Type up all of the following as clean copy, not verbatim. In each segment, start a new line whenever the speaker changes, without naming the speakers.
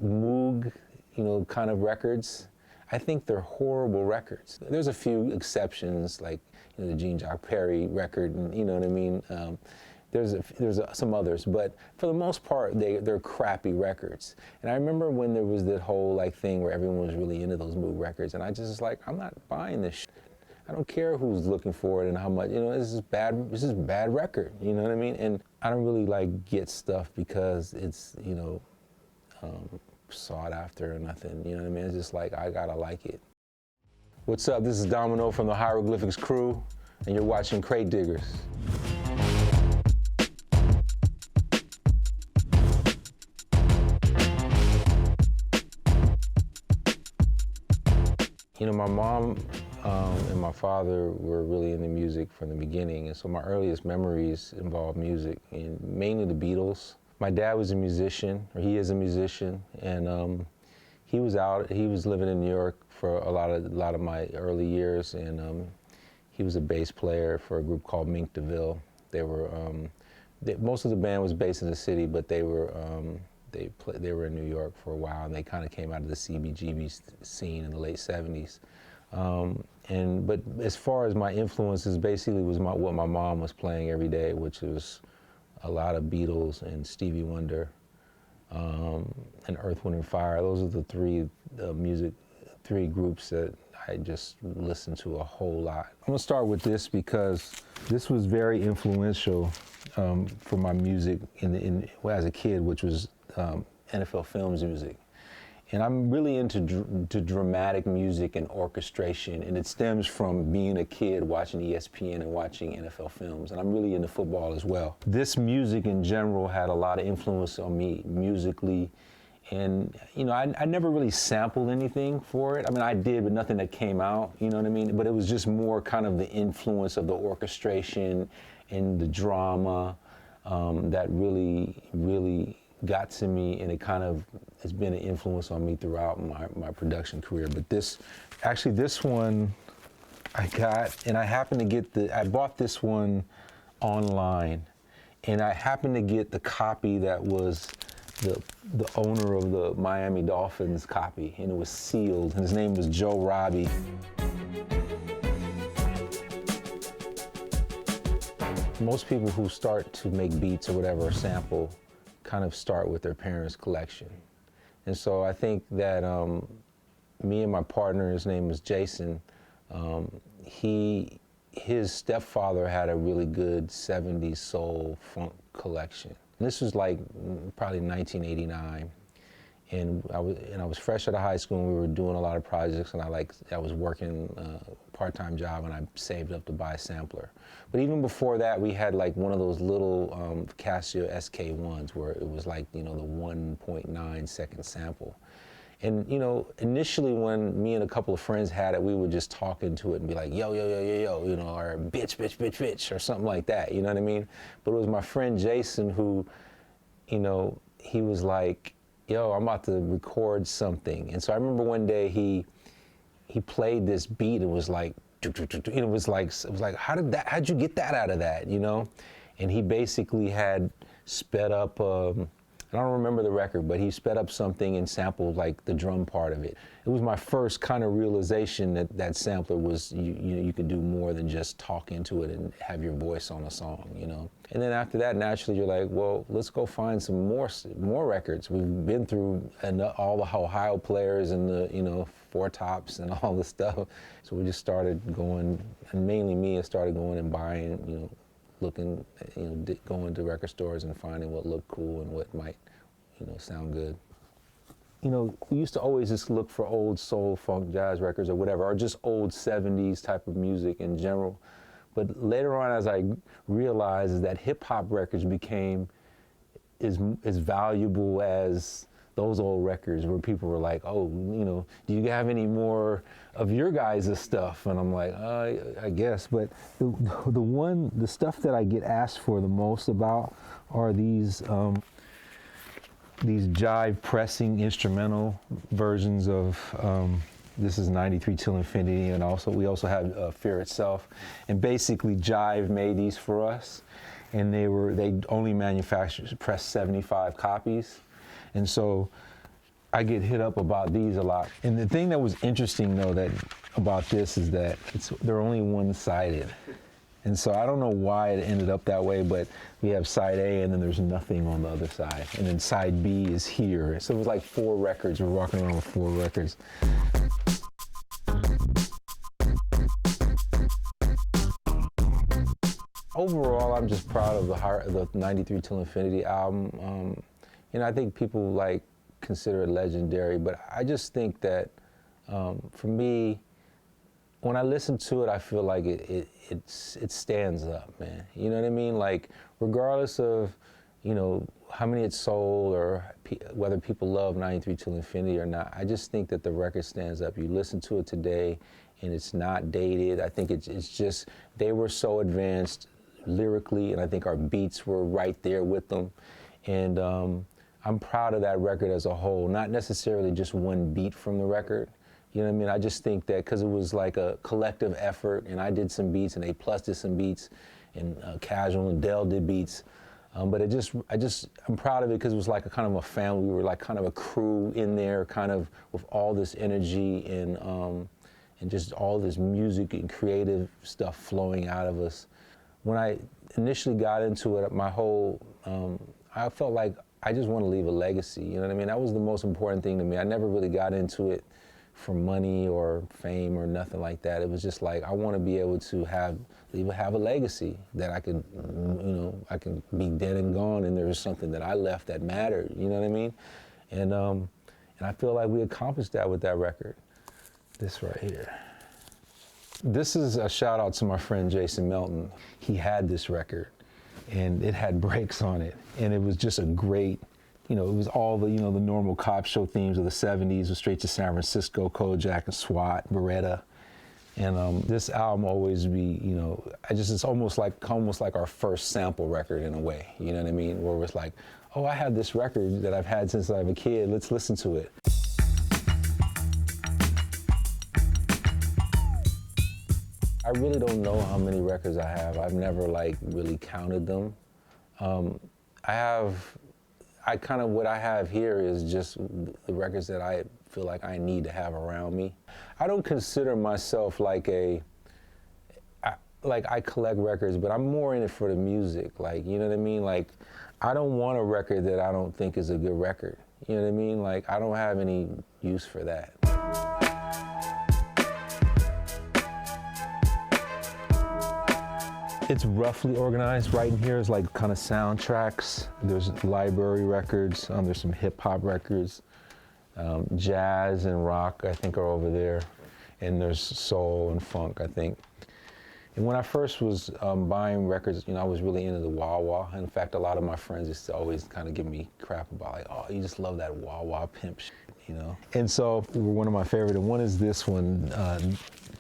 Moog, kind of records. I think they're horrible records. There's a few exceptions, like the Jean Jacques Perry record, and you know what I mean. There's some others, but for the most part, they're crappy records. And I remember when there was that whole thing where everyone was really into those Moog records, and I just was like, I'm not buying this shit. I don't care who's looking for it and how much. This is bad. This is a bad record. You know what I mean? And I don't really get stuff because it's sought after or nothing. You know what I mean? It's just I gotta like it. What's up? This is Domino from the Hieroglyphics crew, and you're watching Crate Diggers. My mom and my father were really into music from the beginning, and so my earliest memories involve music, and mainly the Beatles. My dad was a musician, or he is a musician, and he was living in New York for a lot of my early years, and he was a bass player for a group called Mink DeVille. They were most of the band was based in the city, but they were in New York for a while, and they kind of came out of the CBGB scene in the late 70s. But as far as my influences, basically was what my mom was playing every day, which was a lot of Beatles and Stevie Wonder, and Earth, Wind and Fire. Those are the three groups that I just listened to a whole lot. I'm gonna start with this because this was very influential for my music as a kid, which was NFL Films music. And I'm really into dramatic music and orchestration, and it stems from being a kid watching ESPN and watching NFL Films, and I'm really into football as well. This music in general had a lot of influence on me musically, and I never really sampled anything for it. I mean, I did, but nothing that came out, you know what I mean? But it was just more kind of the influence of the orchestration and the drama that really got to me, and it kind of has been an influence on me throughout my production career. But this one I got, and I bought this one online, and I happened to get the copy that was the owner of the Miami Dolphins copy, and it was sealed, and his name was Joe Robbie. Most people who start to make beats or whatever, or sample, kind of start with their parents' collection. And so I think that me and my partner, his name was Jason, his stepfather had a really good 70s soul funk collection. And this was probably 1989. And I was fresh out of high school, and we were doing a lot of projects, and I was working a part-time job, and I saved up to buy a sampler. But even before that, we had one of those little Casio SK1s where it was the 1.9 second sample. And initially when me and a couple of friends had it, we would just talk into it and be like, yo, yo, yo, yo, yo, or bitch, bitch, bitch, bitch, or something like that, you know what I mean? But it was my friend Jason who, he was like, yo, I'm about to record something. And so I remember one day he played this beat. It was it was like, how'd you get that out of that, And he basically had sped up, I don't remember the record, but he sped up something and sampled the drum part of it. It was my first kind of realization that sampler was, you could do more than just talk into it and have your voice on a song, And then after that, naturally, you're like, well, let's go find some more records. We've been through all the Ohio Players and the Four Tops and all this stuff. So we just started going, and mainly me, I started going and buying, looking, going to record stores and finding what looked cool and what might, sound good. We used to always just look for old soul, funk, jazz records or whatever, or just old 70s type of music in general. But later on, as I realized, that hip-hop records became as valuable as those old records, where people were like, oh, do you have any more of your guys' stuff? And I'm like, I guess. But the stuff that I get asked for the most about are these jive pressing instrumental versions of, this is 93 Till Infinity, and we also have Fear Itself. And basically Jive made these for us, and they only pressed 75 copies. And so I get hit up about these a lot. And the thing that was interesting though about this is that they're only one-sided. And so I don't know why it ended up that way, but we have side A and then there's nothing on the other side. And then side B is here. So it was like 4 records. We're walking around with 4 records. Overall, I'm just proud of the 93 Till Infinity album. You know, I think people like consider it legendary, but I just think that for me, when I listen to it, I feel like it stands up, man. You know what I mean? Like, regardless of, you know, how many it's sold or whether people love 93 Till Infinity or not, I just think that the record stands up. You listen to it today, and it's not dated. I think it's just, they were so advanced lyrically, and I think our beats were right there with them. And I'm proud of that record as a whole, not necessarily just one beat from the record. You know what I mean? I just think that because it was like a collective effort, and I did some beats, and A+ did some beats, and Casual and Dell did beats. But I'm proud of it because it was like a kind of a family. We were like kind of a crew in there, kind of with all this energy and just all this music and creative stuff flowing out of us. When I initially got into it, I felt like I just want to leave a legacy. You know what I mean? That was the most important thing to me. I never really got into it for money or fame or nothing like that. It was just like, I want to be able to have a legacy that I could, you know, I can be dead and gone, and there was something that I left that mattered. You know what I mean? And I feel like we accomplished that with that record. This right here. This is a shout out to my friend Jason Melton. He had this record, and it had breaks on it, and it was just a great, you know, it was all the, you know, the normal cop show themes of the 70s, with Straight to San Francisco, Kojak and SWAT, Beretta. And this album always be, you know, it's almost like our first sample record in a way, you know what I mean? Where it's like, oh, I have this record that I've had since I was a kid, let's listen to it. I really don't know how many records I have. I've never like really counted them. What I have here is just the records that I feel like I need to have around me. I don't consider myself like I collect records, but I'm more in it for the music. Like, you know what I mean? Like, I don't want a record that I don't think is a good record. You know what I mean? Like, I don't have any use for that. It's roughly organized. Right in here is like kind of soundtracks. There's library records. There's some hip hop records. Jazz and rock, I think, are over there. And there's soul and funk, I think. And when I first was buying records, you know, I was really into the wah-wah. In fact, a lot of my friends used to always kind of give me crap about, like, oh, you just love that wah-wah pimp shit, you know? And so one of my favorite, and one is this one,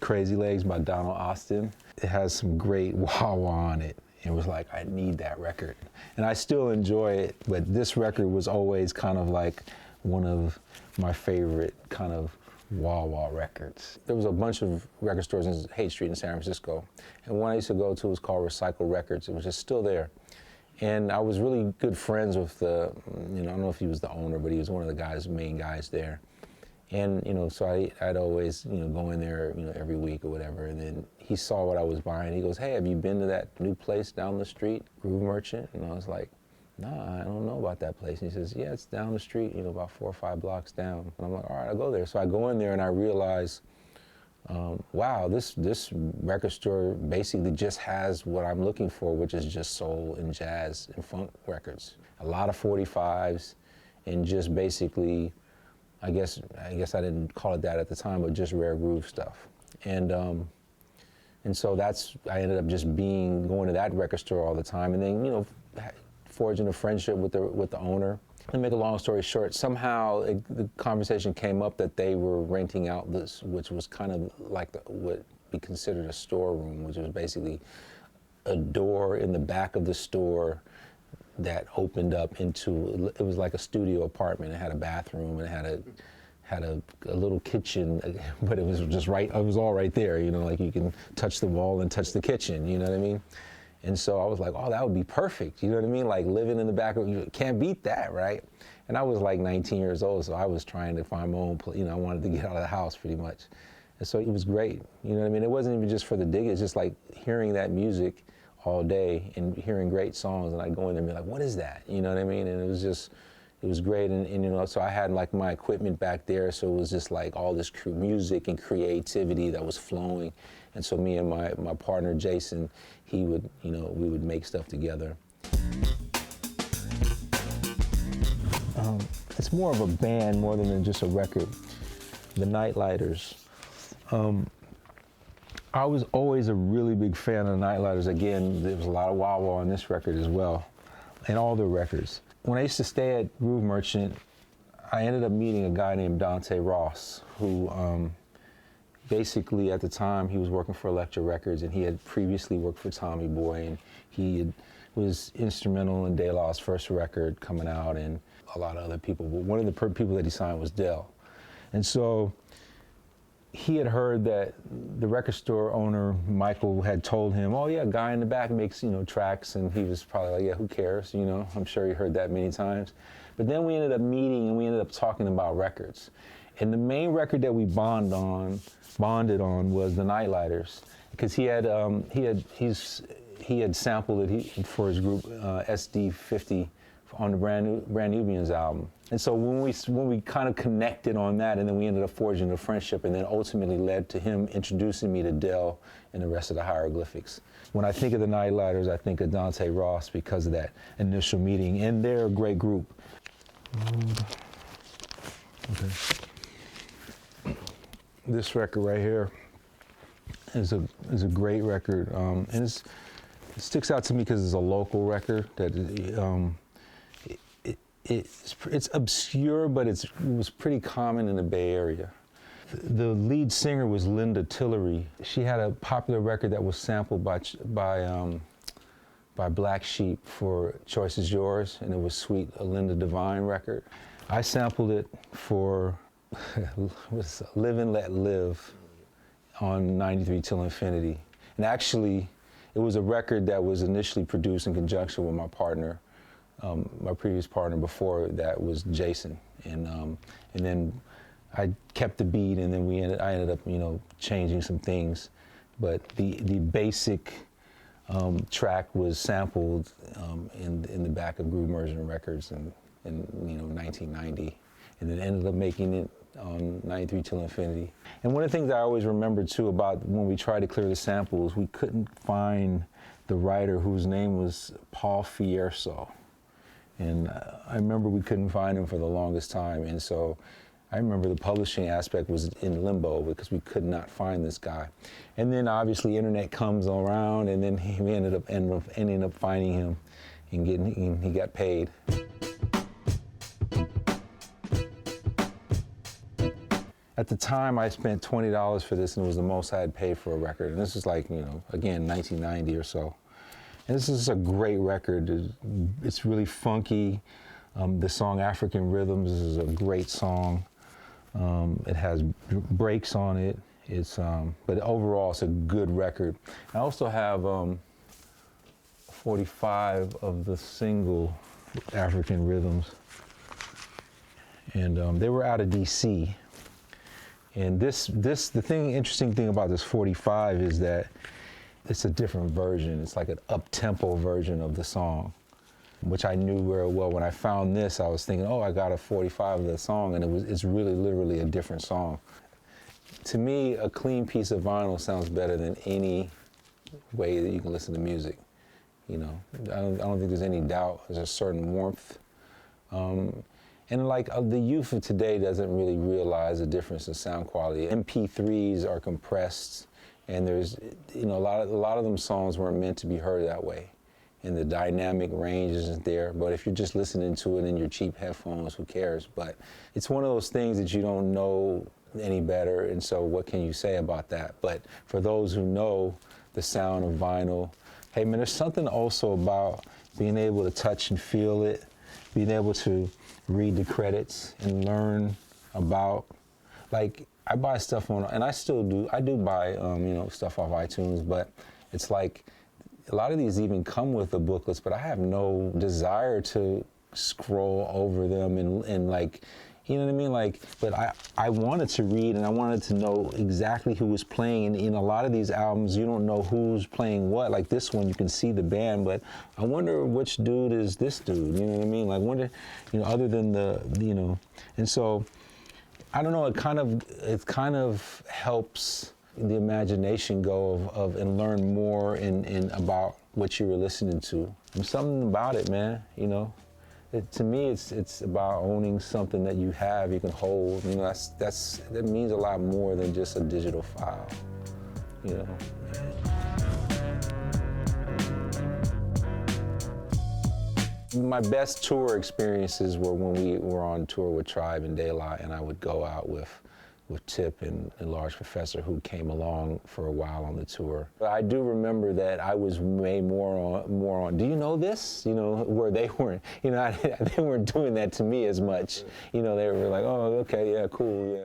Crazy Legs by Donald Austin. It has some great wah-wah on it. It was like, I need that record. And I still enjoy it, but this record was always kind of like one of my favorite kind of wah-wah records. There was a bunch of record stores in Haight Street in San Francisco, and one I used to go to was called Recycle Records. It was just still there. And I was really good friends with the, you know, I don't know if he was the owner, but he was one of the main guys there. And, you know, so I'd always, you know, go in there, you know, every week or whatever, and then he saw what I was buying. He goes, hey, have you been to that new place down the street, Groove Merchant? And I was like, nah, I don't know about that place. And he says, yeah, it's down the street, you know, about 4 or 5 blocks down. And I'm like, all right, I'll go there. So I go in there and I realize, wow, this record store basically just has what I'm looking for, which is just soul and jazz and funk records. A lot of 45s and just basically, I guess I didn't call it that at the time, but just rare groove stuff. And so I ended up just going to that record store all the time, and then, you know, forging a friendship with the owner. To make a long story short, somehow the conversation came up that they were renting out this, which was kind of like what would be considered a storeroom, which was basically a door in the back of the store that opened up into, it was like a studio apartment. It had a bathroom and it had a little kitchen, but it was just right, it was all right there, you know, like you can touch the wall and touch the kitchen, you know what I mean? And so I was like, oh, that would be perfect. You know what I mean? Like living in the back of, you can't beat that, right? And I was like 19 years old, so I was trying to find my own place. You know, I wanted to get out of the house pretty much. And so it was great. You know what I mean? It wasn't even just for the dig. It's just like hearing that music all day and hearing great songs. And I'd go in there and be like, what is that? You know what I mean? And it was great. And you know, so I had like my equipment back there. So it was just like all this music and creativity that was flowing. And so me and my partner, Jason, he would, you know, we would make stuff together. It's more of a band more than just a record. The Nite-Liters. I was always a really big fan of the Nite-Liters. Again, there was a lot of wah-wah on this record as well, and all their records. When I used to stay at Groove Merchant, I ended up meeting a guy named Dante Ross, who basically at the time he was working for Elektra Records, and he had previously worked for Tommy Boy, and he was instrumental in De La's first record coming out, and a lot of other people. But one of the people that he signed was Del. And so he had heard that the record store owner, Michael, had told him, oh yeah, a guy in the back makes, you know, tracks, and he was probably like, yeah, who cares, you know? I'm sure he heard that many times. But then we ended up meeting and we ended up talking about records. And the main record that we bonded on was the Nite-Liters, because he had sampled it for his group SD50 on the Brand Nubians album. And so when we kind of connected on that, and then we ended up forging a friendship, and then ultimately led to him introducing me to Del and the rest of the Hieroglyphics. When I think of the Nite-Liters, I think of Dante Ross because of that initial meeting, and they're a great group. Okay. This record right here is a great record, and it sticks out to me because it's a local record that. It's obscure, but it was pretty common in the Bay Area. The lead singer was Linda Tillery. She had a popular record that was sampled by Black Sheep for Choice Is Yours, and it was Sweet, a Linda Devine record. I sampled it for Live and Let Live on 93 Till Infinity. And actually, it was a record that was initially produced in conjunction with my partner. My previous partner before that was Jason, and then I kept the beat, and then I ended up, you know, changing some things, but the basic track was sampled in the back of Groove Merchant Records in 1990, and then ended up making it on 93 Till Infinity. And one of the things I always remember too about when we tried to clear the samples, we couldn't find the writer whose name was Paul Fierso. And I remember we couldn't find him for the longest time. And so I remember the publishing aspect was in limbo because we could not find this guy. And then obviously internet comes around, and then we ended up finding him and he got paid. At the time, I spent $20 for this, and it was the most I had paid for a record. And this is like, you know, again, 1990 or so. And this is a great record. It's really funky. The song African Rhythms is a great song. It has breaks on it. But overall, it's a good record. I also have 45 of the single African Rhythms. And they were out of DC. And interesting thing about this 45 is that it's a different version. It's like an up-tempo version of the song, which I knew very well. When I found this, I was thinking, oh, I got a 45 of the song, and it's really literally a different song. To me, a clean piece of vinyl sounds better than any way that you can listen to music. You know, I don't think there's any doubt. There's a certain warmth. And like the youth of today doesn't really realize the difference in sound quality. MP3s are compressed, and there's, you know, a lot of them songs weren't meant to be heard that way. And the dynamic range isn't there. But if you're just listening to it in your cheap headphones, who cares? But it's one of those things that you don't know any better, and so what can you say about that? But for those who know the sound of vinyl, hey man, there's something also about being able to touch and feel it, being able to read the credits and learn about, like, I buy stuff on, and I still do, I do buy, you know, stuff off iTunes, but it's like a lot of these even come with the booklets, but I have no desire to scroll over them and like, you know what I mean? Like, but I wanted to read and I wanted to know exactly who was playing. And in a lot of these albums, you don't know who's playing what. Like this one, you can see the band, but I wonder which dude is this dude, you know what I mean? Like, wonder, you know, other than the, you know, and so, I don't know, it kind of helps the imagination go of and learn more in about what you were listening to. There's something about it, man, you know? To me, it's about owning something that you have, you can hold. You know, that means a lot more than just a digital file. You know. My best tour experiences were when we were on tour with Tribe and Daylight, and I would go out with Tip and Large Professor, who came along for a while on the tour. But I do remember that I was way more on, do you know this? You know, where they weren't, you know, they weren't doing that to me as much. You know, they were like, oh, okay, yeah, cool, yeah.